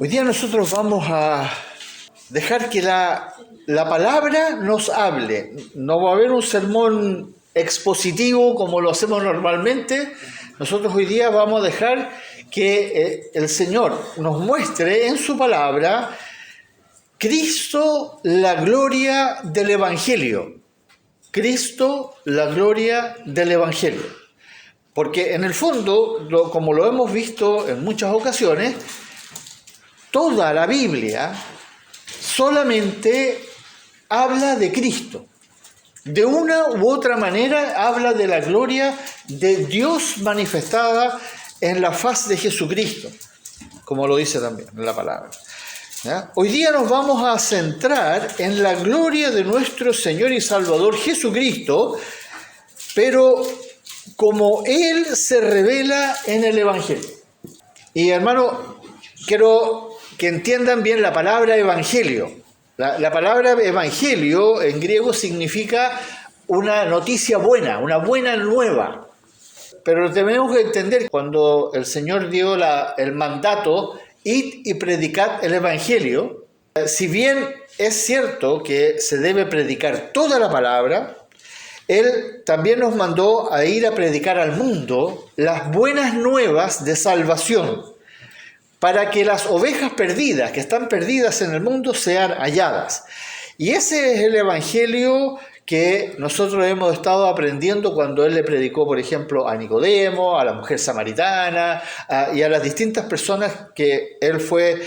Hoy día nosotros vamos a dejar que la palabra nos hable. No va a haber un sermón expositivo como lo hacemos normalmente. Nosotros hoy día vamos a dejar que el Señor nos muestre en su palabra Cristo, la gloria del Evangelio. Cristo, la gloria del Evangelio. Porque en el fondo, como lo hemos visto en muchas ocasiones, toda la Biblia solamente habla de Cristo. De una u otra manera habla de la gloria de Dios manifestada en la faz de Jesucristo, como lo dice también en la palabra. ¿Ya? Hoy día nos vamos a centrar en la gloria de nuestro Señor y Salvador Jesucristo, pero como Él se revela en el Evangelio. Y hermano, quiero que entiendan bien la palabra evangelio. La palabra evangelio en griego significa una noticia buena, una buena nueva. Pero tenemos que entender cuando el Señor dio el mandato, id y predicad el evangelio, si bien es cierto que se debe predicar toda la palabra, Él también nos mandó a ir a predicar al mundo las buenas nuevas de salvación, para que las ovejas perdidas, que están perdidas en el mundo, sean halladas. Y ese es el evangelio que nosotros hemos estado aprendiendo cuando Él le predicó, por ejemplo, a Nicodemo, a la mujer samaritana, y a las distintas personas que Él fue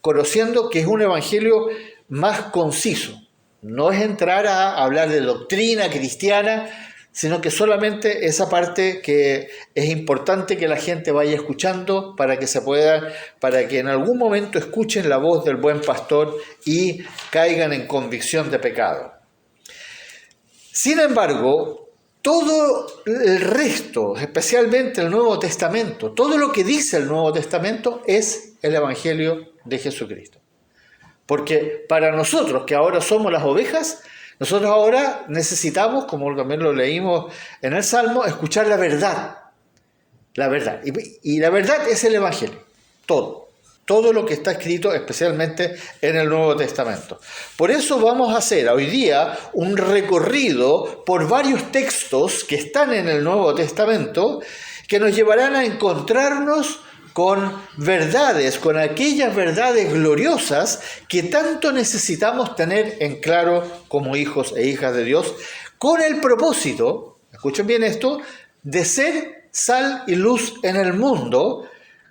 conociendo, que es un evangelio más conciso. No es entrar a hablar de doctrina cristiana, sino que solamente esa parte que es importante que la gente vaya escuchando para que en algún momento escuchen la voz del buen pastor y caigan en convicción de pecado. Sin embargo, todo el resto, especialmente el Nuevo Testamento, todo lo que dice el Nuevo Testamento es el Evangelio de Jesucristo. Porque para nosotros, que ahora somos las ovejas, nosotros ahora necesitamos, como también lo leímos en el Salmo, escuchar la verdad. La verdad. Y la verdad es el Evangelio. Todo lo que está escrito, especialmente en el Nuevo Testamento. Por eso vamos a hacer hoy día un recorrido por varios textos que están en el Nuevo Testamento que nos llevarán a encontrarnos con verdades, con aquellas verdades gloriosas que tanto necesitamos tener en claro como hijos e hijas de Dios, con el propósito, escuchen bien esto, de ser sal y luz en el mundo,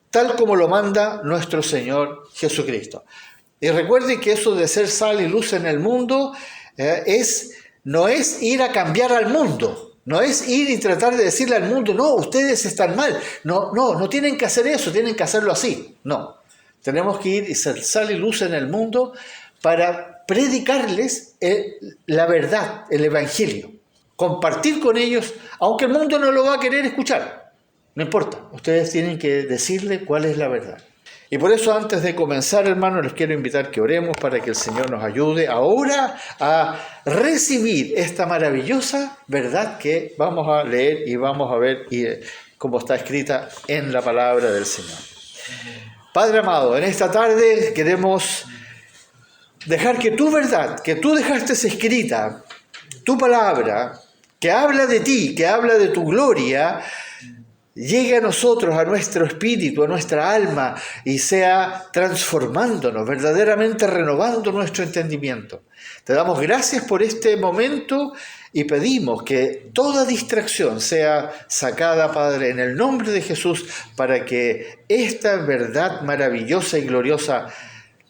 tal como lo manda nuestro Señor Jesucristo. Y recuerden que eso de ser sal y luz en el mundo no es ir a cambiar al mundo. No es ir y tratar de decirle al mundo, no, ustedes están mal. No tienen que hacer eso, tienen que hacerlo así. No, tenemos que ir y ser sal y luz en el mundo para predicarles la verdad, el Evangelio. Compartir con ellos, aunque el mundo no lo va a querer escuchar. No importa, ustedes tienen que decirle cuál es la verdad. Y por eso antes de comenzar, hermanos, les quiero invitar que oremos para que el Señor nos ayude ahora a recibir esta maravillosa verdad que vamos a leer y vamos a ver cómo está escrita en la palabra del Señor. Padre amado, en esta tarde queremos dejar que tu verdad, que tú dejaste escrita, tu palabra, que habla de ti, que habla de tu gloria, llegue a nosotros, a nuestro espíritu, a nuestra alma y sea transformándonos, verdaderamente renovando nuestro entendimiento. Te damos gracias por este momento y pedimos que toda distracción sea sacada, Padre, en el nombre de Jesús, para que esta verdad maravillosa y gloriosa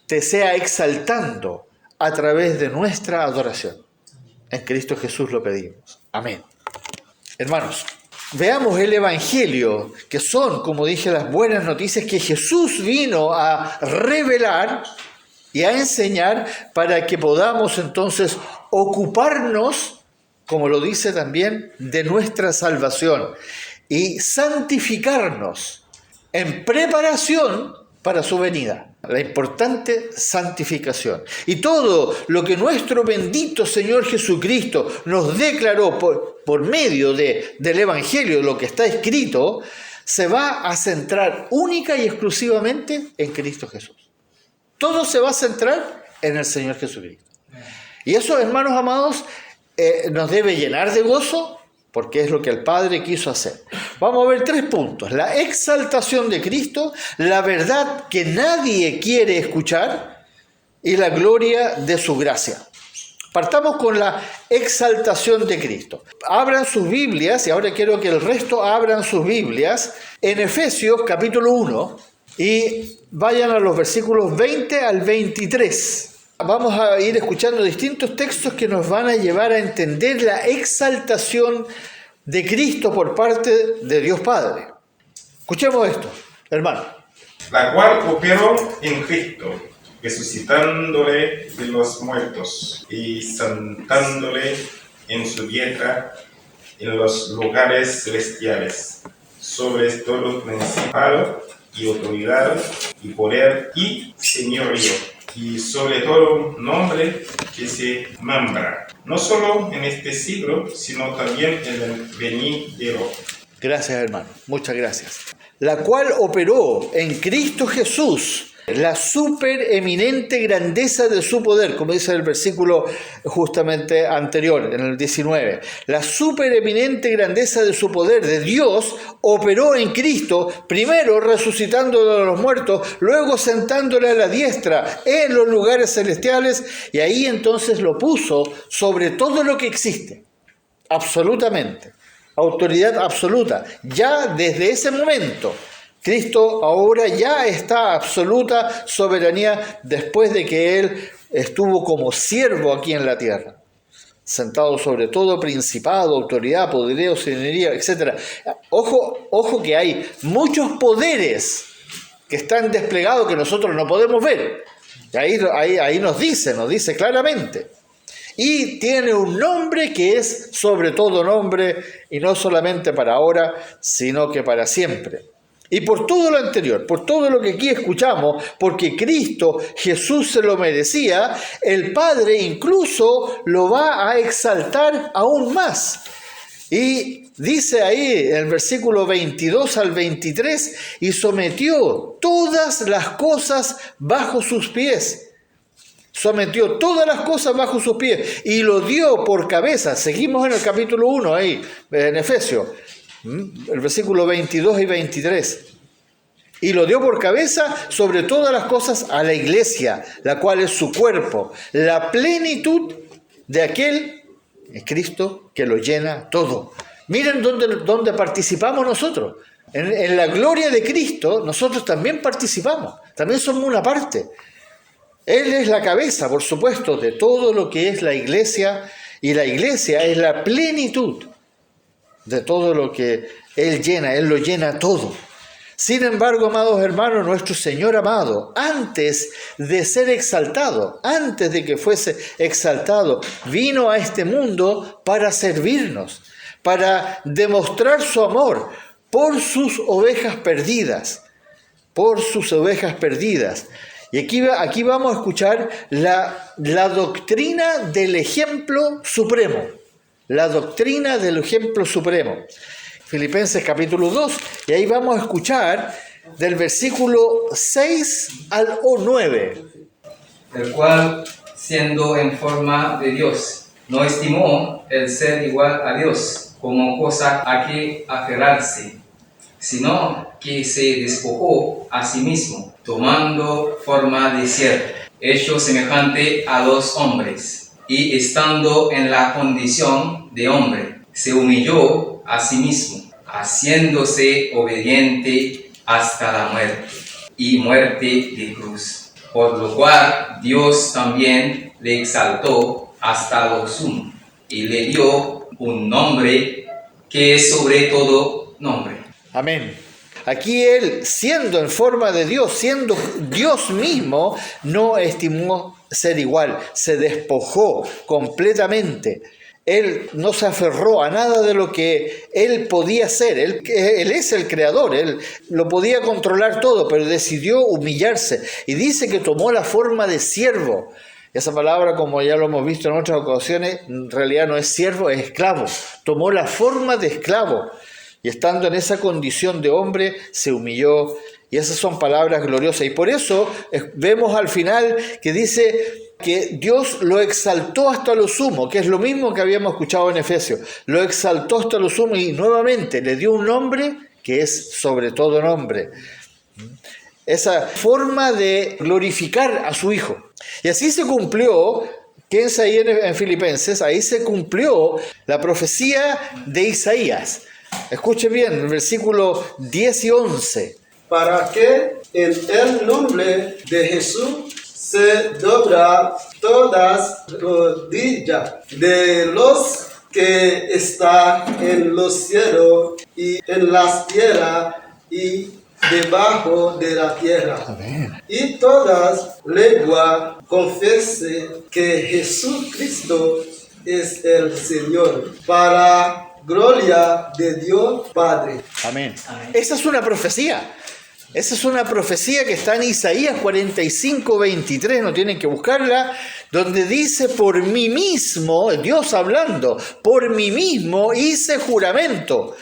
te sea exaltando a través de nuestra adoración. En Cristo Jesús lo pedimos. Amén. Hermanos, veamos el Evangelio, que son, como dije, las buenas noticias que Jesús vino a revelar y a enseñar para que podamos entonces ocuparnos, como lo dice también, de nuestra salvación y santificarnos en preparación para su venida. La importante santificación. Y todo lo que nuestro bendito Señor Jesucristo nos declaró por medio del Evangelio, lo que está escrito, se va a centrar única y exclusivamente en Cristo Jesús. Todo se va a centrar en el Señor Jesucristo. Y eso, hermanos amados, nos debe llenar de gozo, porque es lo que el Padre quiso hacer. Vamos a ver 3 puntos. La exaltación de Cristo, la verdad que nadie quiere escuchar y la gloria de su gracia. Partamos con la exaltación de Cristo. Abran sus Biblias, y ahora quiero que el resto abran sus Biblias, en Efesios capítulo 1, y vayan a los versículos 20 al 23. Vamos a ir escuchando distintos textos que nos van a llevar a entender la exaltación de Cristo por parte de Dios Padre. Escuchemos esto, hermano. La cual operó en Cristo, resucitándole de los muertos y sentándole en su diestra en los lugares celestiales, sobre todo principado y autoridad y poder y señorío, y sobre todo nombre que se nombra, no solo en este siglo, sino también en el venidero. Gracias, hermano. Muchas gracias. La cual operó en Cristo Jesús la supereminente grandeza de su poder, como dice el versículo justamente anterior, en el 19. La supereminente grandeza de su poder, de Dios, operó en Cristo, primero resucitándolo de los muertos, luego sentándole a la diestra en los lugares celestiales, y ahí entonces lo puso sobre todo lo que existe, absolutamente. Autoridad absoluta. Ya desde ese momento, Cristo ahora ya está absoluta soberanía después de que Él estuvo como siervo aquí en la tierra, sentado sobre todo principado, autoridad, poderío, señoría, etc. Ojo que hay muchos poderes que están desplegados que nosotros no podemos ver. Ahí nos dice claramente. Y tiene un nombre que es sobre todo nombre, y no solamente para ahora, sino que para siempre. Y por todo lo anterior, por todo lo que aquí escuchamos, porque Cristo Jesús se lo merecía, el Padre incluso lo va a exaltar aún más. Y dice ahí en el versículo 22 al 23, y sometió todas las cosas bajo sus pies. Sometió todas las cosas bajo sus pies y lo dio por cabeza. Seguimos en el capítulo 1 ahí, en Efesios, el versículo 22 y 23. Y lo dio por cabeza sobre todas las cosas a la iglesia, la cual es su cuerpo, la plenitud de aquel, es Cristo, que lo llena todo. Miren dónde participamos nosotros. En la gloria de Cristo nosotros también participamos, también somos una parte. Él es la cabeza, por supuesto, de todo lo que es la iglesia, y la iglesia es la plenitud de todo lo que Él llena, Él lo llena todo. Sin embargo, amados hermanos, nuestro Señor amado, antes de ser exaltado, antes de que fuese exaltado, vino a este mundo para servirnos, para demostrar su amor por sus ovejas perdidas, por sus ovejas perdidas. Y aquí vamos a escuchar la doctrina del ejemplo supremo. La doctrina del ejemplo supremo. Filipenses capítulo 2, y ahí vamos a escuchar del versículo 6 al 9. El cual, siendo en forma de Dios, no estimó el ser igual a Dios como cosa a que aferrarse, sino que se despojó a sí mismo, tomando forma de siervo, hecho semejante a los hombres, y estando en la condición de hombre, se humilló a sí mismo, haciéndose obediente hasta la muerte, y muerte de cruz. Por lo cual Dios también le exaltó hasta lo sumo, y le dio un nombre que es sobre todo nombre. Amén. Aquí Él, siendo en forma de Dios, siendo Dios mismo, no estimó ser igual, se despojó completamente. Él no se aferró a nada de lo que Él podía ser. Él es el creador, Él lo podía controlar todo, pero decidió humillarse. Y dice que tomó la forma de siervo. Esa palabra, como ya lo hemos visto en otras ocasiones, en realidad no es siervo, es esclavo. Tomó la forma de esclavo. Y estando en esa condición de hombre, se humilló Y esas son palabras gloriosas. Y por eso vemos al final que dice que Dios lo exaltó hasta lo sumo, que es lo mismo que habíamos escuchado en Efesios. Lo exaltó hasta lo sumo y nuevamente le dio un nombre que es sobre todo nombre. Esa forma de glorificar a su Hijo. Y así se cumplió, piensa ahí en Filipenses, ahí se cumplió la profecía de Isaías. Escuche bien, el versículo 10 y 11. Para que en el nombre de Jesús se dobla todas rodillas de los que están en los cielos y en las tierras y debajo de la tierra. Amén. Y todas lenguas confiesen que Jesucristo es el Señor, para gloria de Dios Padre. Amén. Esa es una profecía. Esa es una profecía que está en Isaías 45:23, no tienen que buscarla, donde dice, por mí mismo, Dios hablando, por mí mismo hice juramento.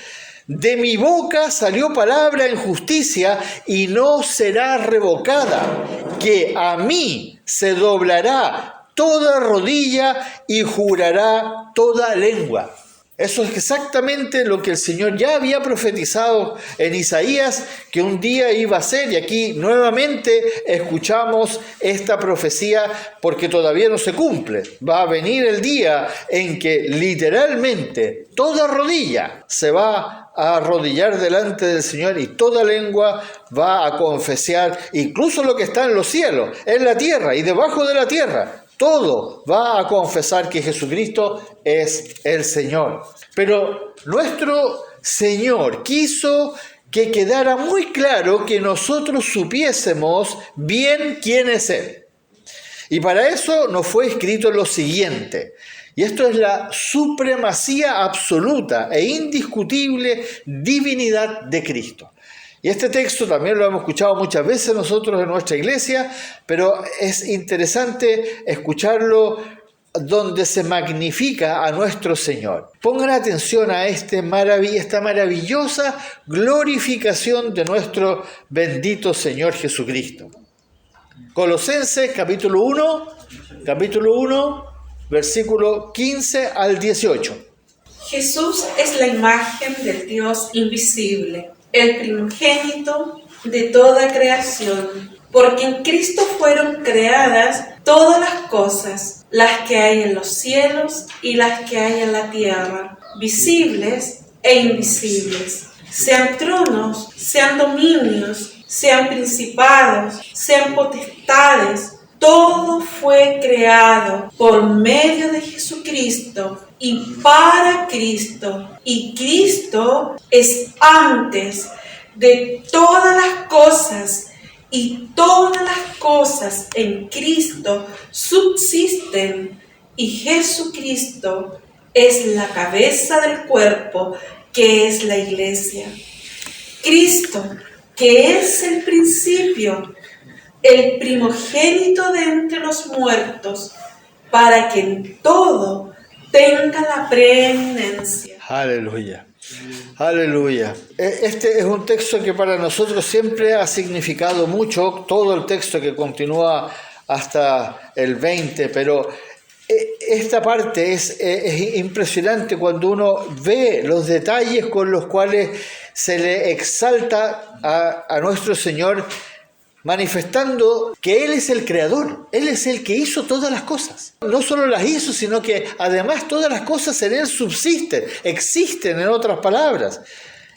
De mi boca salió palabra en justicia y no será revocada, que a mí se doblará toda rodilla y jurará toda lengua. Eso es exactamente lo que el Señor ya había profetizado en Isaías, que un día iba a ser, y aquí nuevamente escuchamos esta profecía porque todavía no se cumple. Va a venir el día en que literalmente toda rodilla se va a arrodillar delante del Señor y toda lengua va a confesar, incluso lo que está en los cielos, en la tierra y debajo de la tierra. Todo va a confesar que Jesucristo es el Señor. Pero nuestro Señor quiso que quedara muy claro que nosotros supiésemos bien quién es Él. Y para eso nos fue escrito lo siguiente. Y esto es la supremacía absoluta e indiscutible divinidad de Cristo. Y este texto también lo hemos escuchado muchas veces nosotros en nuestra iglesia, pero es interesante escucharlo donde se magnifica a nuestro Señor. Pongan atención a esta maravillosa glorificación de nuestro bendito Señor Jesucristo. Colosenses capítulo 1, versículo 15 al 18. Jesús es la imagen del Dios invisible, el primogénito de toda creación, porque en Cristo fueron creadas todas las cosas, las que hay en los cielos y las que hay en la tierra, visibles e invisibles, sean tronos, sean dominios, sean principados, sean potestades. Todo fue creado por medio de Jesucristo y para Cristo. Y Cristo es antes de todas las cosas, y todas las cosas en Cristo subsisten. Y Jesucristo es la cabeza del cuerpo, que es la iglesia. Cristo, que es el principio, el primogénito de entre los muertos, para que en todo tenga la preeminencia. Aleluya. Aleluya. Este es un texto que para nosotros siempre ha significado mucho, todo el texto que continúa hasta el 20, pero esta parte es impresionante cuando uno ve los detalles con los cuales se le exalta a nuestro Señor, manifestando que Él es el creador, Él es el que hizo todas las cosas. No solo las hizo, sino que además todas las cosas en Él subsisten, existen en otras palabras.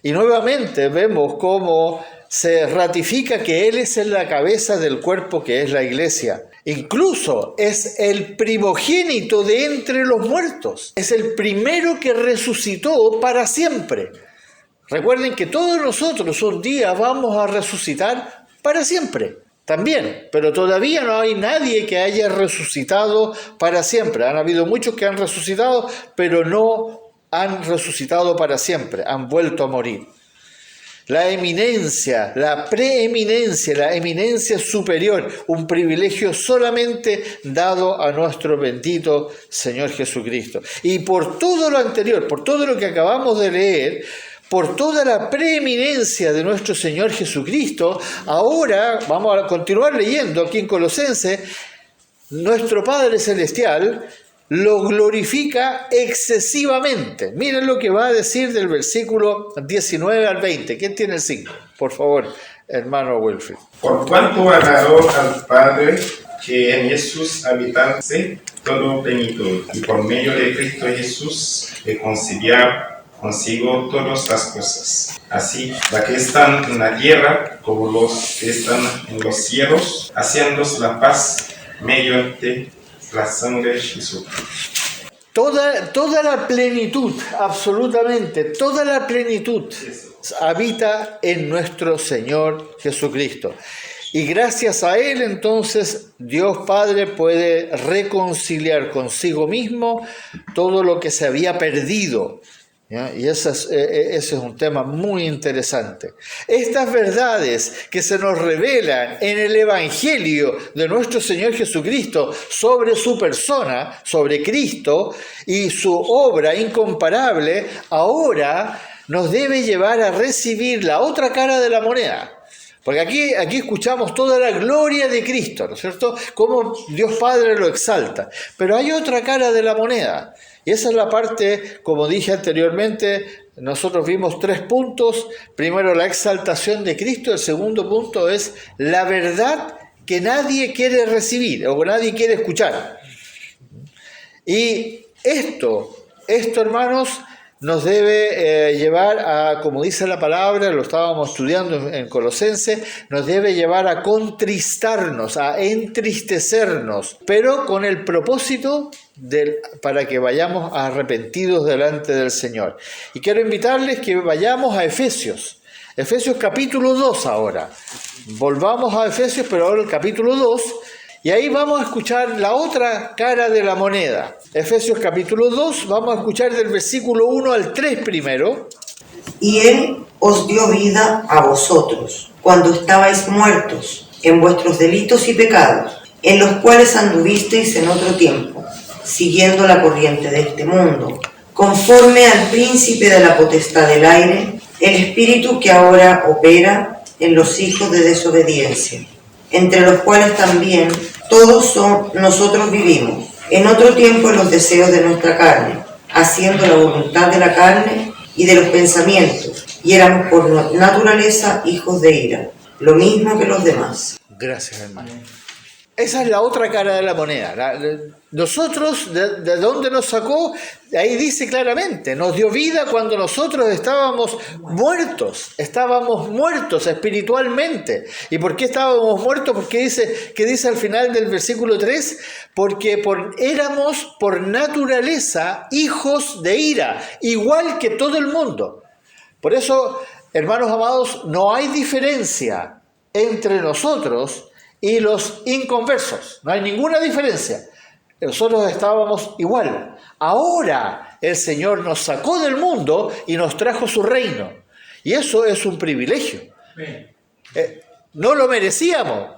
Y nuevamente vemos cómo se ratifica que Él es la cabeza del cuerpo que es la iglesia. Incluso es el primogénito de entre los muertos, es el primero que resucitó para siempre. Recuerden que todos nosotros un día vamos a resucitar para siempre, también, pero todavía no hay nadie que haya resucitado para siempre. Han habido muchos que han resucitado, pero no han resucitado para siempre, han vuelto a morir. La eminencia, la preeminencia, la eminencia superior, un privilegio solamente dado a nuestro bendito Señor Jesucristo. Y por todo lo anterior, por todo lo que acabamos de leer, por toda la preeminencia de nuestro Señor Jesucristo, ahora, vamos a continuar leyendo aquí en Colosenses, nuestro Padre Celestial lo glorifica excesivamente. Miren lo que va a decir del versículo 19 al 20. ¿Quién tiene el 5? Por favor, hermano Wilfrid. Por cuanto agradó al Padre que en Jesús habitase todo plenitud, y por medio de Cristo Jesús reconciliar consigo todas las cosas, así las que están en la tierra como los que están en los cielos, haciéndose la paz mediante la sangre de Jesús. Toda la plenitud, absolutamente, toda la plenitud habita en nuestro Señor Jesucristo. Y gracias a Él, entonces, Dios Padre puede reconciliar consigo mismo todo lo que se había perdido. ¿Ya? Y ese es un tema muy interesante. Estas verdades que se nos revelan en el Evangelio de nuestro Señor Jesucristo sobre su persona, sobre Cristo y su obra incomparable, ahora nos debe llevar a recibir la otra cara de la moneda. Porque aquí escuchamos toda la gloria de Cristo, ¿no es cierto? Cómo Dios Padre lo exalta. Pero hay otra cara de la moneda. Y esa es la parte, como dije anteriormente, nosotros vimos 3 puntos. Primero, la exaltación de Cristo. El segundo punto es la verdad que nadie quiere recibir o que nadie quiere escuchar. Y esto, hermanos, nos debe llevar a, como dice la palabra, lo estábamos estudiando en Colosenses, nos debe llevar a contristarnos, a entristecernos, pero con el propósito para que vayamos arrepentidos delante del Señor. Y quiero invitarles que vayamos a Efesios capítulo 2 ahora. Volvamos a Efesios, pero ahora el capítulo 2, y ahí vamos a escuchar la otra cara de la moneda. Efesios capítulo 2, vamos a escuchar del versículo 1 al 3 primero. Y Él os dio vida a vosotros, cuando estabais muertos en vuestros delitos y pecados, en los cuales anduvisteis en otro tiempo, siguiendo la corriente de este mundo, conforme al príncipe de la potestad del aire, el espíritu que ahora opera en los hijos de desobediencia, entre los cuales también todos nosotros vivimos, en otro tiempo en los deseos de nuestra carne, haciendo la voluntad de la carne y de los pensamientos, y éramos por naturaleza hijos de ira, lo mismo que los demás. Gracias, hermano. Esa es la otra cara de la moneda. Nosotros, ¿de dónde nos sacó? Ahí dice claramente, nos dio vida cuando nosotros estábamos muertos espiritualmente. ¿Y por qué estábamos muertos? Porque dice al final del versículo 3, porque éramos por naturaleza hijos de ira, igual que todo el mundo. Por eso, hermanos amados, no hay diferencia entre nosotros y los inconversos. No hay ninguna diferencia. Nosotros estábamos igual. Ahora el Señor nos sacó del mundo y nos trajo su reino. Y eso es un privilegio. No lo merecíamos.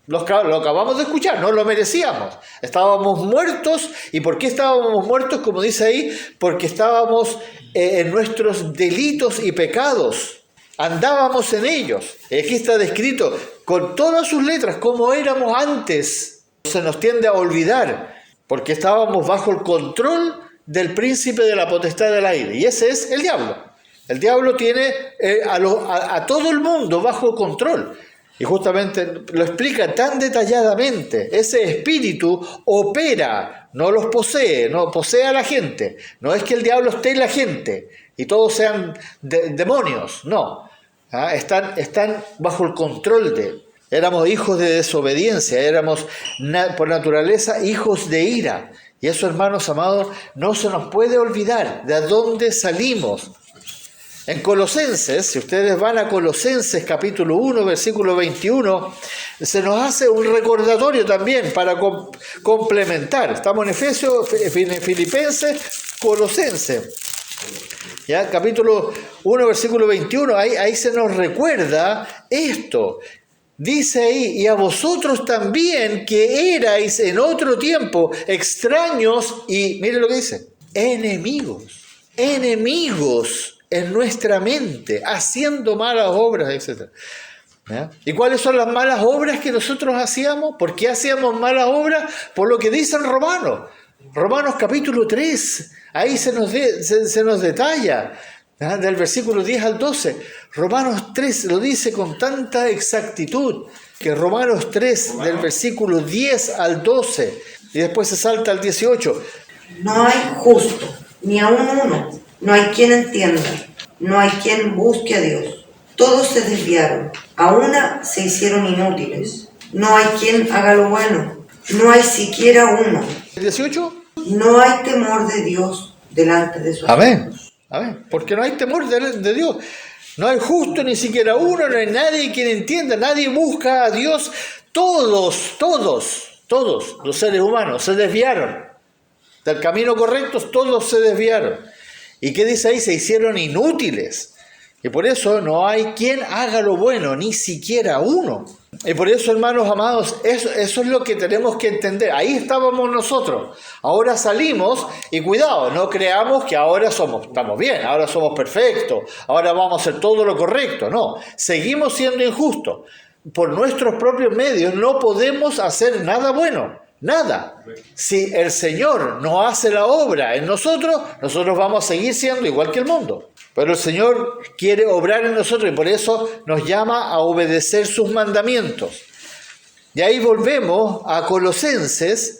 Lo acabamos de escuchar, no lo merecíamos. Estábamos muertos. ¿Y por qué estábamos muertos? Como dice ahí, porque estábamos en nuestros delitos y pecados. Andábamos en ellos. Aquí está descrito con todas sus letras cómo éramos antes. Se nos tiende a olvidar porque estábamos bajo el control del príncipe de la potestad del aire. Y ese es el diablo. El diablo tiene a todo el mundo bajo control. Y justamente lo explica tan detalladamente. Ese espíritu opera, no los posee, no posee a la gente. No es que el diablo esté en la gente y todos sean demonios, no. Están bajo el control de él. Éramos hijos de desobediencia, éramos por naturaleza hijos de ira. Y eso, hermanos amados, no se nos puede olvidar de dónde salimos. En Colosenses, si ustedes van a Colosenses capítulo 1, versículo 21, se nos hace un recordatorio también para complementar. Estamos en Efesios, Filipenses, Colosenses. ¿Ya? Capítulo 1, versículo 21, ahí se nos recuerda esto. Dice ahí, y a vosotros también que erais en otro tiempo extraños y, mire lo que dice, enemigos en nuestra mente, haciendo malas obras, etc. ¿Ya? ¿Y cuáles son las malas obras que nosotros hacíamos? ¿Por qué hacíamos malas obras? Por lo que dicen Romanos. Romanos capítulo 3, ahí se nos detalla, ¿ya? Del versículo 10 al 12. Romanos 3 lo dice con tanta exactitud, que Romanos 3, del versículo 10 al 12, y después se salta al 18. No hay justo, ni aun uno. No hay quien entienda. No hay quien busque a Dios. Todos se desviaron. A una se hicieron inútiles. No hay quien haga lo bueno. No hay siquiera uno. ¿El 18? No hay temor de Dios delante de sus Amén. ojos. Amén. Porque no hay temor de Dios. No hay justo ni siquiera uno, no hay nadie quien entienda. Nadie busca a Dios. Todos los seres humanos se desviaron del camino correcto, todos se desviaron. ¿Y qué dice ahí? Se hicieron inútiles. Y por eso no hay quien haga lo bueno, ni siquiera uno. Y por eso, hermanos amados, eso es lo que tenemos que entender. Ahí estábamos nosotros. Ahora salimos y cuidado, no creamos que ahora estamos bien, ahora somos perfectos, ahora vamos a hacer todo lo correcto. No, seguimos siendo injustos. Por nuestros propios medios no podemos hacer nada bueno. Nada. Si el Señor no hace la obra en nosotros vamos a seguir siendo igual que el mundo. Pero el Señor quiere obrar en nosotros y por eso nos llama a obedecer sus mandamientos. Y ahí volvemos a Colosenses,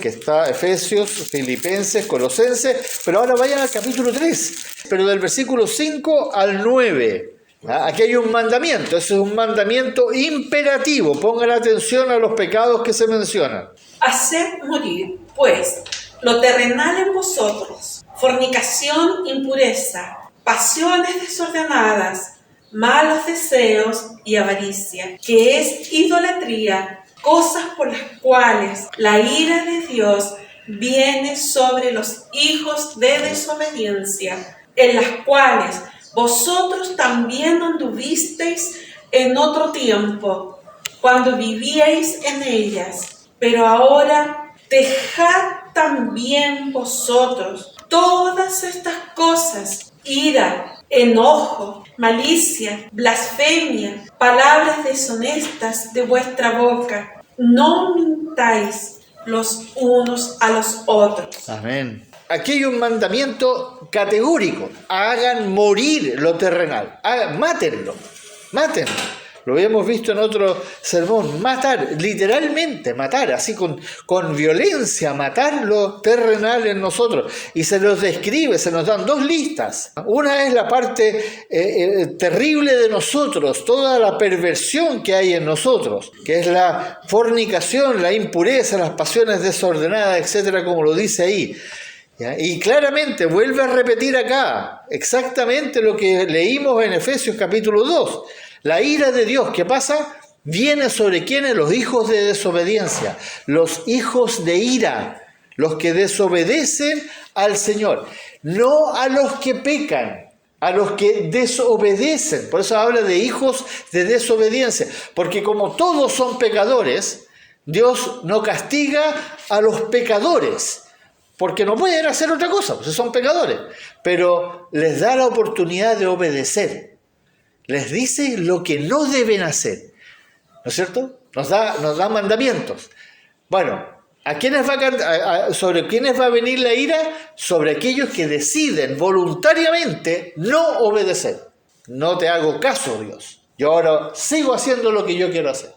que está Efesios, Filipenses, Colosenses, pero ahora vayan al capítulo 3, pero del versículo 5 al 9. Aquí hay un mandamiento, ese es un mandamiento imperativo. Pongan atención a los pecados que se mencionan. Haced morir, pues, lo terrenal en vosotros: fornicación, impureza, pasiones desordenadas, malos deseos y avaricia, que es idolatría, cosas por las cuales la ira de Dios viene sobre los hijos de desobediencia, en las cuales vosotros también anduvisteis en otro tiempo, cuando vivíais en ellas. Pero ahora dejad también vosotros todas estas cosas: ira, enojo, malicia, blasfemia, palabras deshonestas de vuestra boca. No mintáis los unos a los otros. Amén. Aquí hay un mandamiento categórico: hagan morir lo terrenal, mátenlo. Lo habíamos visto en otro sermón: matar, literalmente matar, así con violencia, matar lo terrenal en nosotros. Y se nos describe, se nos dan dos listas. Una es la parte terrible de nosotros, toda la perversión que hay en nosotros, que es la fornicación, la impureza, las pasiones desordenadas, etcétera, como lo dice ahí. ¿Ya? Y claramente vuelve a repetir acá exactamente lo que leímos en Efesios capítulo 2. La ira de Dios, ¿qué pasa? Viene sobre quienes: los hijos de desobediencia, los hijos de ira, los que desobedecen al Señor, no a los que pecan, a los que desobedecen. Por eso habla de hijos de desobediencia, porque como todos son pecadores, Dios no castiga a los pecadores, porque no pueden hacer otra cosa, pues son pecadores, pero les da la oportunidad de obedecer. Les dice lo que no deben hacer, ¿no es cierto? Nos da mandamientos. Bueno, ¿sobre quiénes va a venir la ira? Sobre aquellos que deciden voluntariamente no obedecer. No te hago caso, Dios. Yo ahora sigo haciendo lo que yo quiero hacer.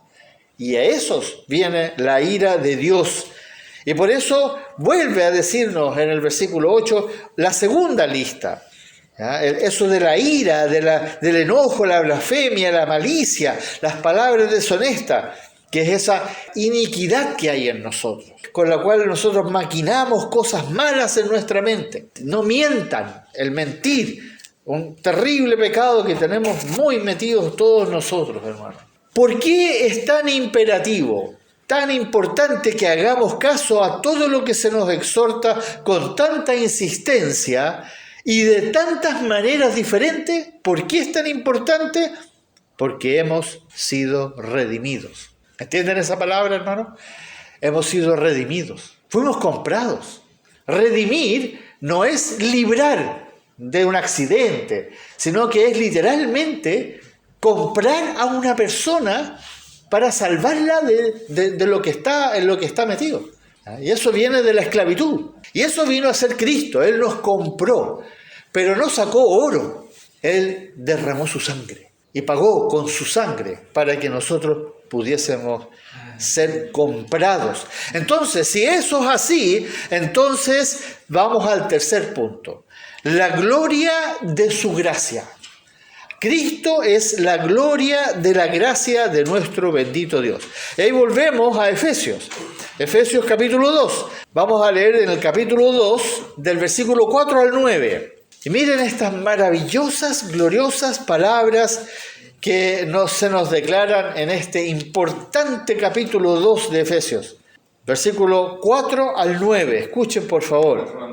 Y a esos viene la ira de Dios. Y por eso vuelve a decirnos en el versículo 8 la segunda lista. ¿Ya? Eso de la ira, del enojo, la blasfemia, la malicia, las palabras deshonestas, que es esa iniquidad que hay en nosotros, con la cual nosotros maquinamos cosas malas en nuestra mente. No mientan, el mentir, un terrible pecado que tenemos muy metidos todos nosotros, hermanos. ¿Por qué es tan imperativo, tan importante que hagamos caso a todo lo que se nos exhorta con tanta insistencia y de tantas maneras diferentes? ¿Por qué es tan importante? Porque hemos sido redimidos. ¿Entienden esa palabra, hermano? Hemos sido redimidos. Fuimos comprados. Redimir no es librar. de un accidente, sino que es literalmente comprar a una persona para salvarla de lo que está, en lo que está metido. Y eso viene de la esclavitud. Y eso vino a ser Cristo. Él nos compró, pero no sacó oro. Él derramó su sangre y pagó con su sangre para que nosotros pudiésemos ser comprados. Entonces, si eso es así, entonces vamos al tercer punto. La gloria de su gracia. Cristo es la gloria de la gracia de nuestro bendito Dios. Y ahí volvemos a Efesios. Efesios capítulo 2. Vamos a leer en el capítulo 2, del versículo 4 al 9. Y miren estas maravillosas, gloriosas palabras que se nos declaran en este importante capítulo 2 de Efesios. Versículo 4 al 9. Escuchen, por favor.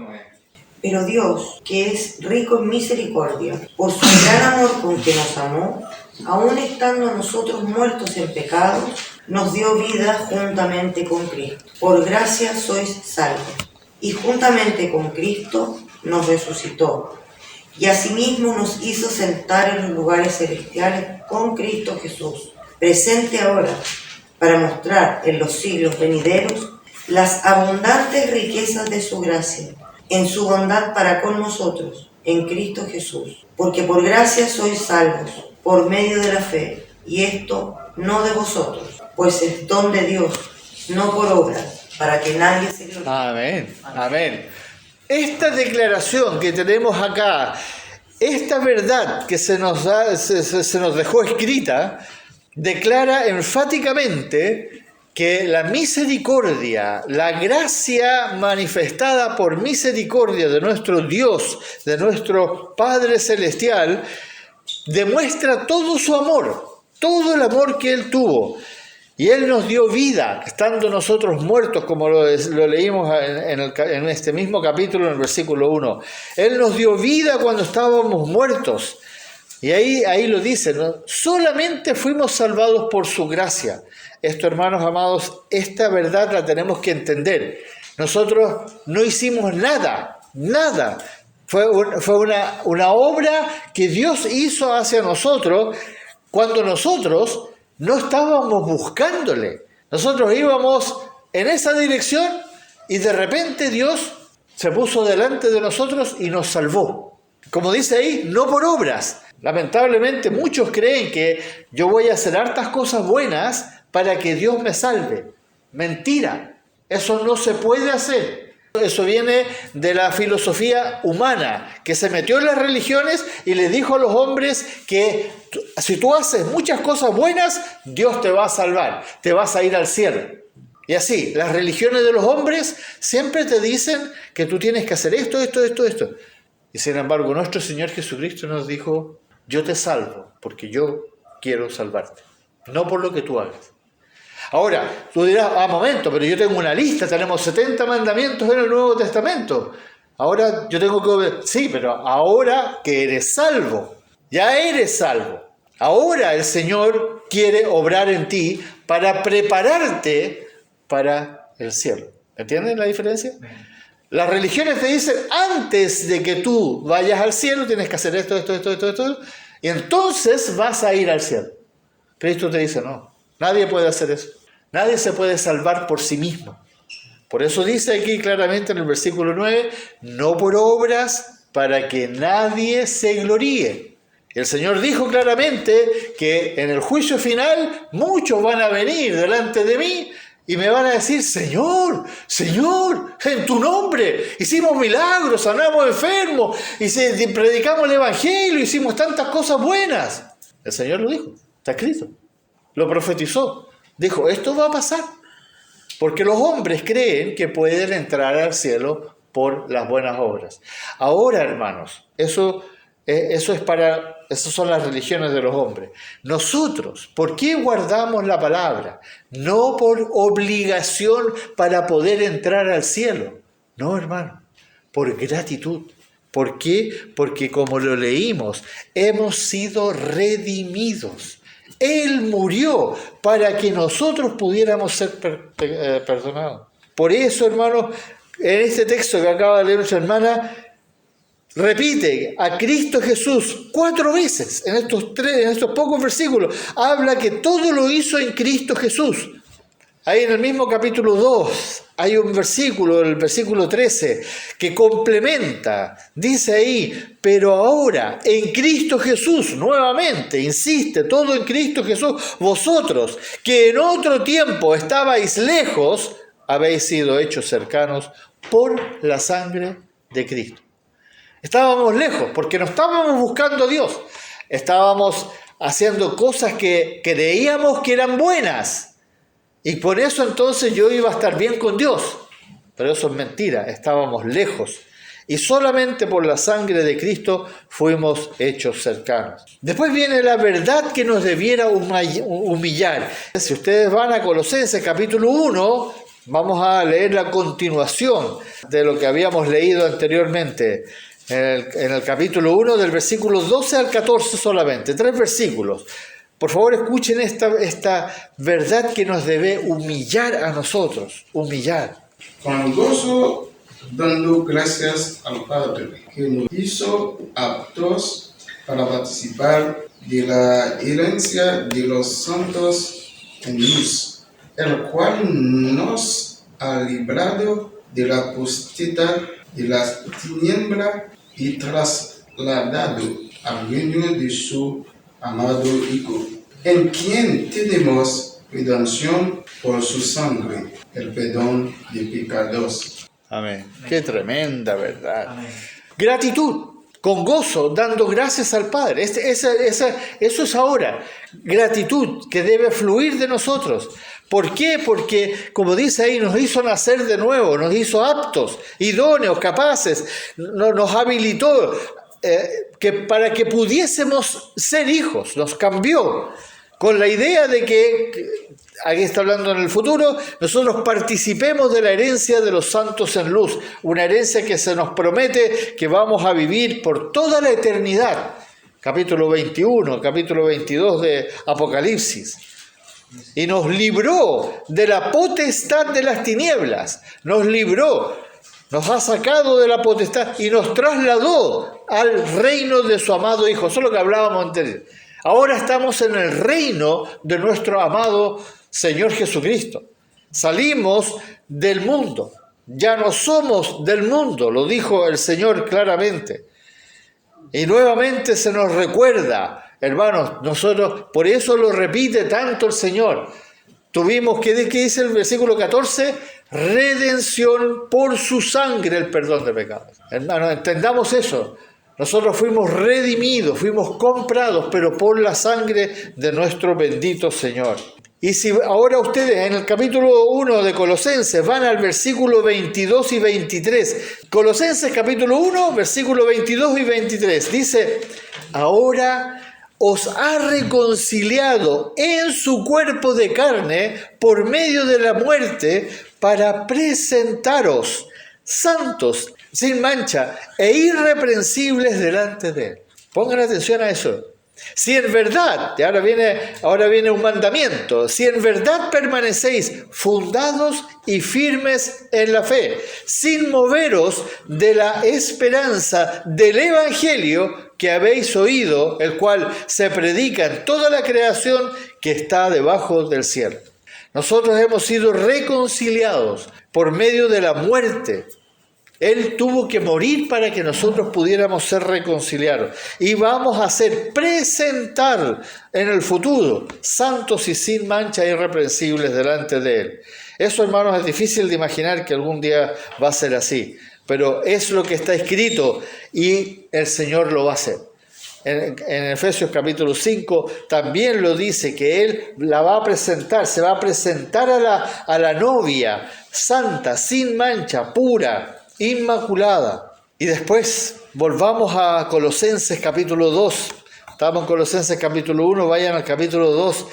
Pero Dios, que es rico en misericordia, por su gran amor con que nos amó, aun estando nosotros muertos en pecados, nos dio vida juntamente con Cristo. Por gracia sois salvos. Y juntamente con Cristo nos resucitó. Y asimismo nos hizo sentar en los lugares celestiales con Cristo Jesús, presente ahora, para mostrar en los siglos venideros las abundantes riquezas de su gracia, en su bondad para con nosotros, en Cristo Jesús. Porque por gracia sois salvos, por medio de la fe, y esto no de vosotros, pues es don de Dios, no por obras, para que nadie se gloríe. Amén, amén. Esta declaración que tenemos acá, esta verdad que se nos dejó escrita, declara enfáticamente que la misericordia, la gracia manifestada por misericordia de nuestro Dios, de nuestro Padre Celestial, demuestra todo su amor, todo el amor que Él tuvo. Y Él nos dio vida, estando nosotros muertos, como lo leímos en este mismo capítulo, en el versículo 1. Él nos dio vida cuando estábamos muertos. Y ahí lo dice, ¿no? Solamente fuimos salvados por su gracia. Esto, hermanos amados, esta verdad la tenemos que entender. Nosotros no hicimos nada. Fue una obra que Dios hizo hacia nosotros cuando nosotros no estábamos buscándole. Nosotros íbamos en esa dirección y de repente Dios se puso delante de nosotros y nos salvó. Como dice ahí, no por obras. Lamentablemente muchos creen que yo voy a hacer hartas cosas buenas para que Dios me salve. Mentira. Eso no se puede hacer. Eso viene de la filosofía humana, que se metió en las religiones y le dijo a los hombres que si tú haces muchas cosas buenas, Dios te va a salvar, te vas a ir al cielo. Y así, las religiones de los hombres siempre te dicen que tú tienes que hacer esto. Y sin embargo, nuestro Señor Jesucristo nos dijo, yo te salvo porque yo quiero salvarte, no por lo que tú hagas. Ahora, tú dirás, momento, pero yo tengo una lista, tenemos 70 mandamientos en el Nuevo Testamento. Ahora yo tengo que obedecer. Sí, pero ahora que eres salvo, ya eres salvo. Ahora el Señor quiere obrar en ti para prepararte para el cielo. ¿Entienden la diferencia? Las religiones te dicen, antes de que tú vayas al cielo, tienes que hacer esto, y entonces vas a ir al cielo. Cristo te dice, no, nadie puede hacer eso. Nadie se puede salvar por sí mismo. Por eso dice aquí claramente en el versículo 9, no por obras para que nadie se gloríe. El Señor dijo claramente que en el juicio final muchos van a venir delante de mí y me van a decir, Señor, en tu nombre hicimos milagros, sanamos enfermos, y predicamos el Evangelio, hicimos tantas cosas buenas. El Señor lo dijo, está escrito, lo profetizó. Dijo, esto va a pasar, porque los hombres creen que pueden entrar al cielo por las buenas obras. Ahora, hermanos, esas son las religiones de los hombres. Nosotros, ¿por qué guardamos la palabra? No por obligación para poder entrar al cielo. No, hermano, por gratitud. ¿Por qué? Porque como lo leímos, hemos sido redimidos. Él murió para que nosotros pudiéramos ser perdonados. Por eso, hermanos, en este texto que acaba de leer nuestra hermana, repite a Cristo Jesús 4 veces en estos pocos versículos. Habla que todo lo hizo en Cristo Jesús. Ahí en el mismo capítulo 2 hay un versículo, el versículo 13, que complementa. Dice ahí, pero ahora en Cristo Jesús, nuevamente, insiste, todo en Cristo Jesús, vosotros que en otro tiempo estabais lejos, habéis sido hechos cercanos por la sangre de Cristo. Estábamos lejos porque no estábamos buscando a Dios. Estábamos haciendo cosas que creíamos que eran buenas. Y por eso entonces yo iba a estar bien con Dios. Pero eso es mentira, estábamos lejos. Y solamente por la sangre de Cristo fuimos hechos cercanos. Después viene la verdad que nos debiera humillar. Si ustedes van a Colosenses capítulo 1, vamos a leer la continuación de lo que habíamos leído anteriormente. En el capítulo 1, del versículo 12 al 14 solamente, 3 versículos. Por favor, escuchen esta verdad que nos debe humillar a nosotros, humillar. Con gozo, dando gracias al Padre, que nos hizo aptos para participar de la herencia de los santos en luz, el cual nos ha librado de la potestad de las tinieblas y trasladado al reino de su amado Hijo, en quien tenemos redención por su sangre, el perdón de pecados. Amén. Qué tremenda verdad. Amén. Gratitud, con gozo, dando gracias al Padre. Eso es ahora. Gratitud que debe fluir de nosotros. ¿Por qué? Porque, como dice ahí, nos hizo nacer de nuevo, nos hizo aptos, idóneos, capaces, nos habilitó. Para que pudiésemos ser hijos, nos cambió con la idea de que, aquí está hablando en el futuro, nosotros participemos de la herencia de los santos en luz, una herencia que se nos promete que vamos a vivir por toda la eternidad. Capítulo 21, capítulo 22 de Apocalipsis. Y nos libró de la potestad de las tinieblas, nos libró. Nos ha sacado de la potestad y nos trasladó al reino de su amado Hijo. Eso es lo que hablábamos antes. Ahora estamos en el reino de nuestro amado Señor Jesucristo. Salimos del mundo. Ya no somos del mundo, lo dijo el Señor claramente. Y nuevamente se nos recuerda, hermanos, nosotros, por eso lo repite tanto el Señor. Tuvimos, ¿qué dice el versículo 14? Redención por su sangre, el perdón de pecados. Hermanos, entendamos eso. Nosotros fuimos redimidos, fuimos comprados, pero por la sangre de nuestro bendito Señor. Y si ahora ustedes en el capítulo 1 de Colosenses van al versículo 22 y 23. Colosenses capítulo 1, versículo 22 y 23. Dice, ahora os ha reconciliado en su cuerpo de carne por medio de la muerte para presentaros santos, sin mancha e irreprensibles delante de Él. Pongan atención a eso. Si en verdad, y ahora viene un mandamiento, si en verdad permanecéis fundados y firmes en la fe, sin moveros de la esperanza del Evangelio que habéis oído, el cual se predica en toda la creación que está debajo del cielo. Nosotros hemos sido reconciliados por medio de la muerte. Él tuvo que morir para que nosotros pudiéramos ser reconciliados. Y vamos a presentar en el futuro santos y sin mancha irreprensibles delante de Él. Eso, hermanos, es difícil de imaginar que algún día va a ser así. Pero es lo que está escrito y el Señor lo va a hacer. En Efesios capítulo 5 también lo dice, que Él la va a presentar, se va a presentar a la novia santa, sin mancha, pura, inmaculada. Y después volvamos a Colosenses capítulo 2. Estamos en Colosenses capítulo 1, vayan al capítulo 2.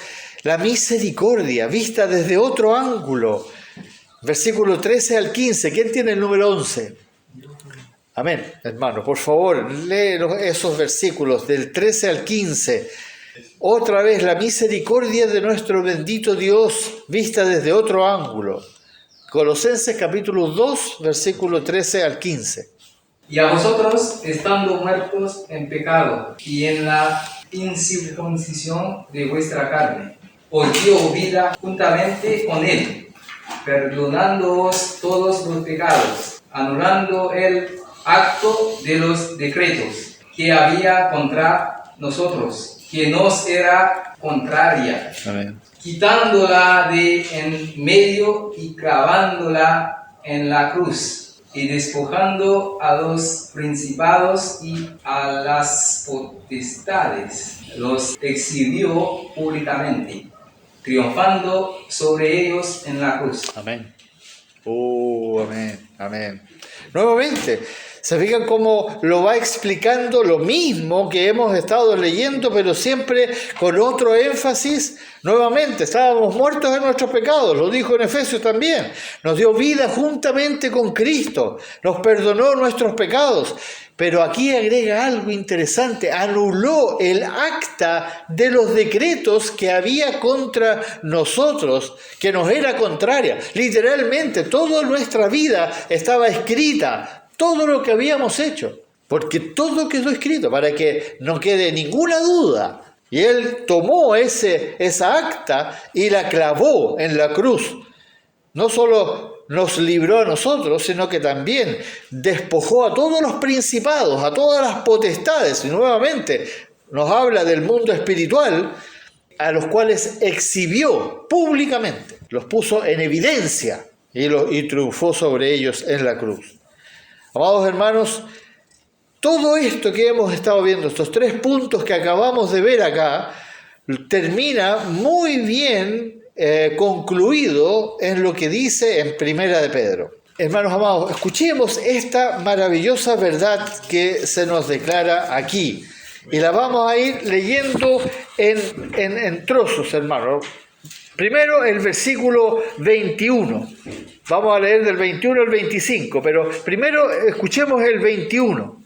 La misericordia vista desde otro ángulo. Versículo 13 al 15. ¿Quién tiene el número 11? Amén, hermano. Por favor, lee esos versículos del 13 al 15. Otra vez, la misericordia de nuestro bendito Dios vista desde otro ángulo. Colosenses capítulo 2, versículo 13 al 15. Y a vosotros, estando muertos en pecado y en la incircuncisión de vuestra carne, os dio vida juntamente con él, perdonándoos todos los pecados, anulando el acto de los decretos que había contra nosotros, que nos era contraria, Amén. quitándola de en medio y clavándola en la cruz, y despojando a los principados y a las potestades, los exhibió públicamente, triunfando sobre ellos en la cruz. Amén. Amén. Amén. Nuevamente, ¿se fijan cómo lo va explicando lo mismo que hemos estado leyendo, pero siempre con otro énfasis? Nuevamente, estábamos muertos en nuestros pecados, lo dijo en Efesios también. Nos dio vida juntamente con Cristo, nos perdonó nuestros pecados. Pero aquí agrega algo interesante, anuló el acta de los decretos que había contra nosotros, que nos era contraria. Literalmente, toda nuestra vida estaba escrita, todo lo que habíamos hecho, porque todo quedó escrito para que no quede ninguna duda. Y Él tomó esa acta y la clavó en la cruz. No solo nos libró a nosotros, sino que también despojó a todos los principados, a todas las potestades, y nuevamente nos habla del mundo espiritual, a los cuales exhibió públicamente, los puso en evidencia y triunfó sobre ellos en la cruz. Amados hermanos, todo esto que hemos estado viendo, estos 3 puntos que acabamos de ver acá, termina muy bien concluido en lo que dice en Primera de Pedro. Hermanos amados, escuchemos esta maravillosa verdad que se nos declara aquí. Y la vamos a ir leyendo en trozos, hermanos. Primero el versículo 21. Vamos a leer del 21 al 25, pero primero escuchemos el 21.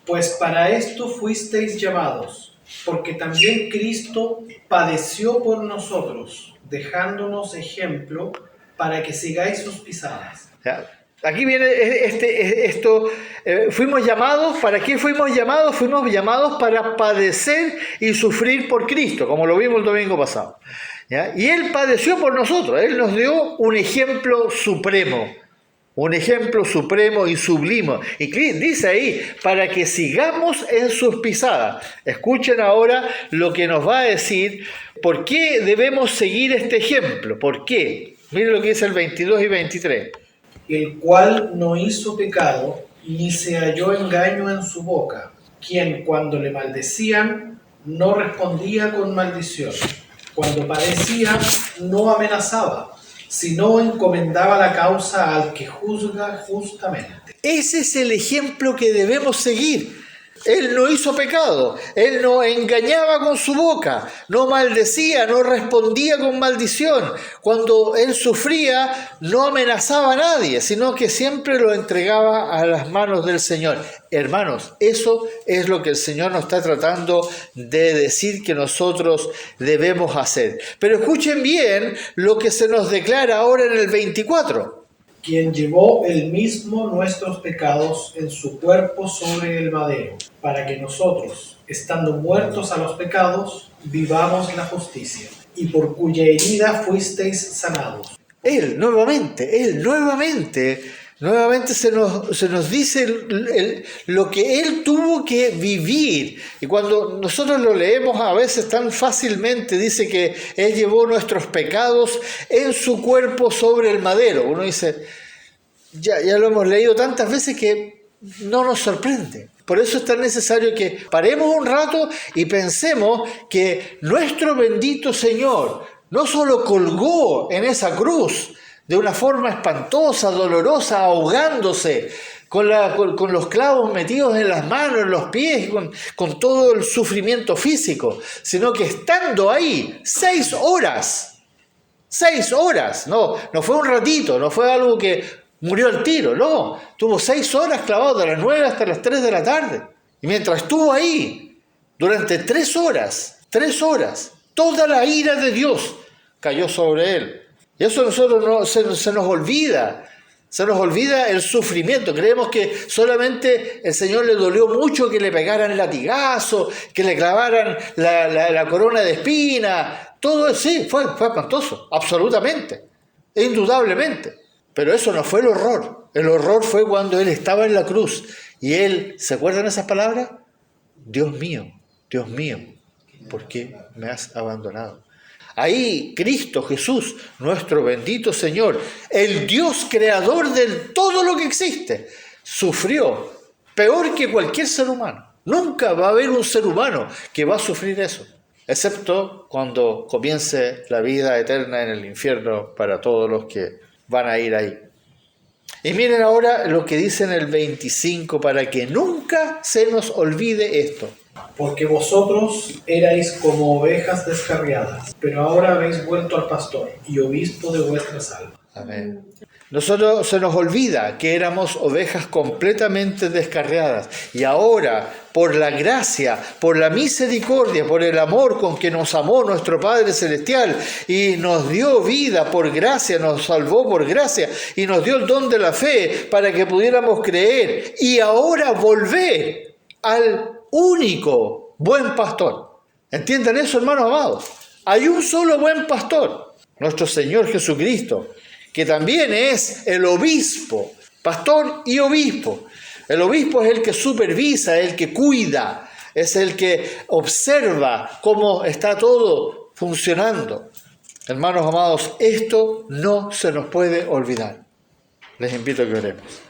Pues para esto fuisteis llamados, porque también Cristo padeció por nosotros, dejándonos ejemplo para que sigáis sus pisadas. ¿Ya? Aquí viene esto, fuimos llamados, ¿para qué fuimos llamados? Fuimos llamados para padecer y sufrir por Cristo, como lo vimos el domingo pasado. ¿Ya? Y Él padeció por nosotros, Él nos dio un ejemplo supremo y sublime. Y dice ahí, para que sigamos en sus pisadas. Escuchen ahora lo que nos va a decir, ¿por qué debemos seguir este ejemplo? ¿Por qué? Miren lo que dice el 22 y 23. El cual no hizo pecado, ni se halló engaño en su boca, quien cuando le maldecían, no respondía con maldición. Cuando padecía, no amenazaba, sino encomendaba la causa al que juzga justamente. Ese es el ejemplo que debemos seguir. Él no hizo pecado, Él no engañaba con su boca, no maldecía, no respondía con maldición. Cuando Él sufría, no amenazaba a nadie, sino que siempre lo entregaba a las manos del Señor. Hermanos, eso es lo que el Señor nos está tratando de decir que nosotros debemos hacer. Pero escuchen bien lo que se nos declara ahora en el 24. Quien llevó él mismo nuestros pecados en su cuerpo sobre el madero, para que nosotros, estando muertos a los pecados, vivamos la justicia, y por cuya herida fuisteis sanados. Él nuevamente se nos dice lo que Él tuvo que vivir. Y cuando nosotros lo leemos a veces tan fácilmente, dice que Él llevó nuestros pecados en su cuerpo sobre el madero. Uno dice, ya lo hemos leído tantas veces que no nos sorprende. Por eso es tan necesario que paremos un rato y pensemos que nuestro bendito Señor no solo colgó en esa cruz, de una forma espantosa, dolorosa, ahogándose, con los clavos metidos en las manos, en los pies, con todo el sufrimiento físico, sino que estando ahí 6 horas, no fue un ratito, no fue algo que murió al tiro, no, tuvo 6 horas clavado de las 9 hasta las 3 de la tarde, y mientras estuvo ahí, durante 3 horas, toda la ira de Dios cayó sobre Él. Y eso a nosotros se nos olvida. Se nos olvida el sufrimiento. Creemos que solamente el Señor le dolió mucho que le pegaran el latigazo, que le clavaran la corona de espina. Todo eso sí, fue espantoso, absolutamente, indudablemente. Pero eso no fue el horror. El horror fue cuando Él estaba en la cruz. Y Él, ¿se acuerdan esas palabras? Dios mío, ¿por qué me has abandonado? Ahí Cristo Jesús, nuestro bendito Señor, el Dios creador de todo lo que existe, sufrió peor que cualquier ser humano. Nunca va a haber un ser humano que va a sufrir eso, excepto cuando comience la vida eterna en el infierno para todos los que van a ir ahí. Y miren ahora lo que dice en el 25, para que nunca se nos olvide esto. Porque vosotros erais como ovejas descarriadas, pero ahora habéis vuelto al pastor y obispo de vuestras almas. Amén. Nosotros se nos olvida que éramos ovejas completamente descarriadas y ahora, por la gracia, por la misericordia, por el amor con que nos amó nuestro Padre Celestial y nos dio vida por gracia, nos salvó por gracia y nos dio el don de la fe para que pudiéramos creer y ahora volver al único buen pastor. ¿Entiendan eso, hermanos amados? Hay un solo buen pastor, nuestro Señor Jesucristo, que también es el obispo, pastor y obispo. El obispo es el que supervisa, el que cuida, es el que observa cómo está todo funcionando. Hermanos amados, esto no se nos puede olvidar. Les invito a que oremos.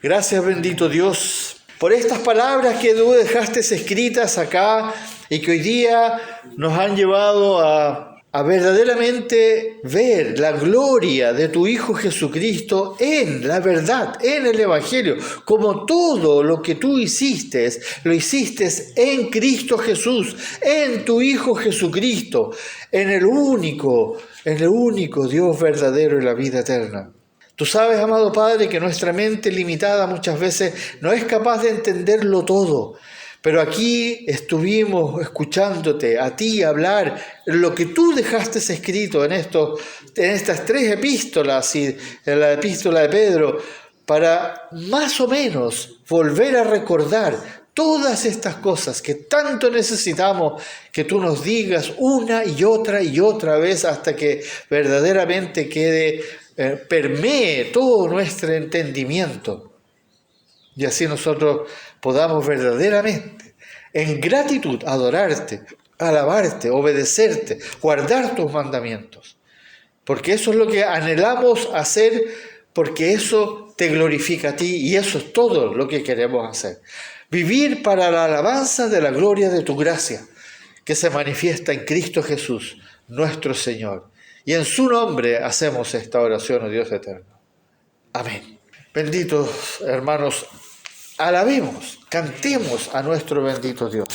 Gracias, bendito Dios, por estas palabras que tú dejaste escritas acá y que hoy día nos han llevado a verdaderamente ver la gloria de tu Hijo Jesucristo en la verdad, en el Evangelio, como todo lo que tú hiciste, lo hiciste en Cristo Jesús, en tu Hijo Jesucristo, en el único Dios verdadero y la vida eterna. Tú sabes, amado Padre, que nuestra mente limitada muchas veces no es capaz de entenderlo todo. Pero aquí estuvimos escuchándote a ti hablar lo que tú dejaste escrito en estas 3 epístolas y en la epístola de Pedro, para más o menos volver a recordar todas estas cosas que tanto necesitamos que tú nos digas una y otra vez hasta que verdaderamente permee todo nuestro entendimiento. Y así nosotros podamos verdaderamente, en gratitud, adorarte, alabarte, obedecerte, guardar tus mandamientos. Porque eso es lo que anhelamos hacer, porque eso te glorifica a ti y eso es todo lo que queremos hacer. Vivir para la alabanza de la gloria de tu gracia, que se manifiesta en Cristo Jesús, nuestro Señor. Y en su nombre hacemos esta oración, oh Dios eterno. Amén. Benditos hermanos, alabemos, cantemos a nuestro bendito Dios.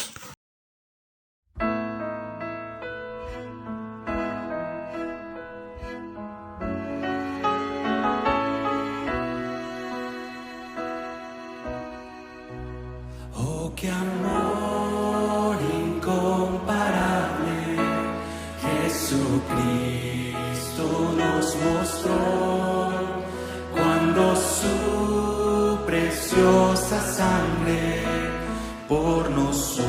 Oh, qué amor incomparable, Jesucristo nos mostró cuando su preciosa sangre por nosotros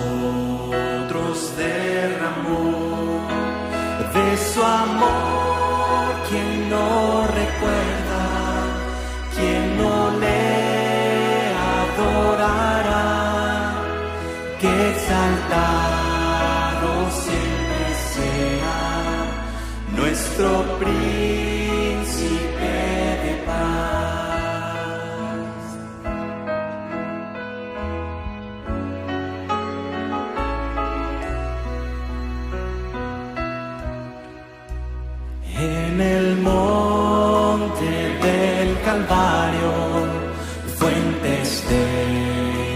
derramó. De su amor, ¿quién no recuerda? ¿Quién no le adorará? Que exaltado siempre sea nuestro príncipe de paz. En el monte del Calvario, fuentes de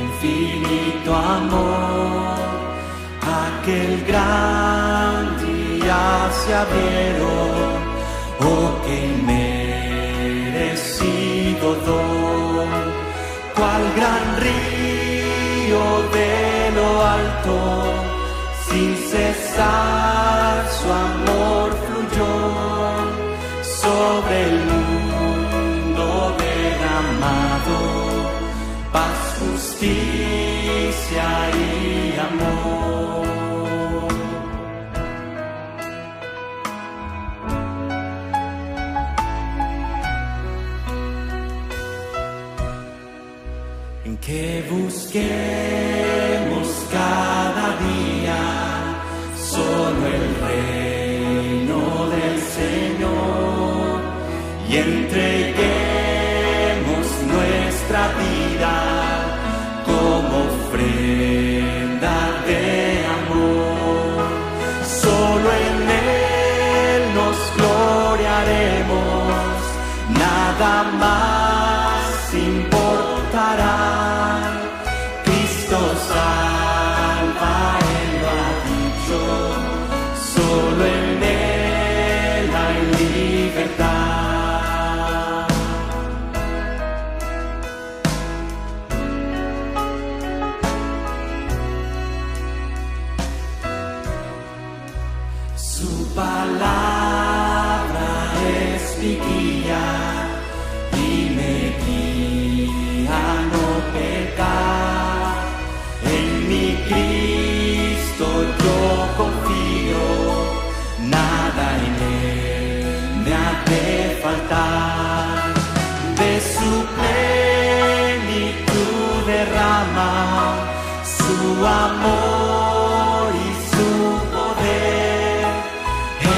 infinito amor, aquel gran día se abrieron, oh que inmerecido don, cual gran río de lo alto, sin cesar su amor fluyó sobre el mundo de justicia y amor. En que busquemos cada día solo el reino del Señor y entreguemos nuestra vida como ofrenda de amor. Solo en Él nos gloriaremos, nada más importará. Cristo salva, Él lo ha dicho, solo en Él hay libertad. Su palabra es mi guía y me guía a no pecar. En mi Cristo yo confío, nada en Él me ha de faltar. De su plenitud derrama su amor y su poder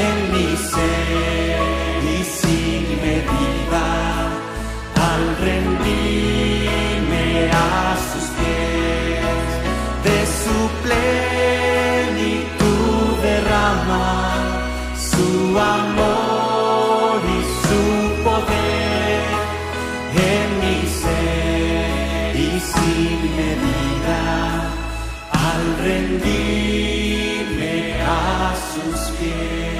en mi ser y sin medida. Al rendirme a sus pies, de su plenitud derrama su amor y su poder en mi ser y sin medida. Al rendirme a sus pies.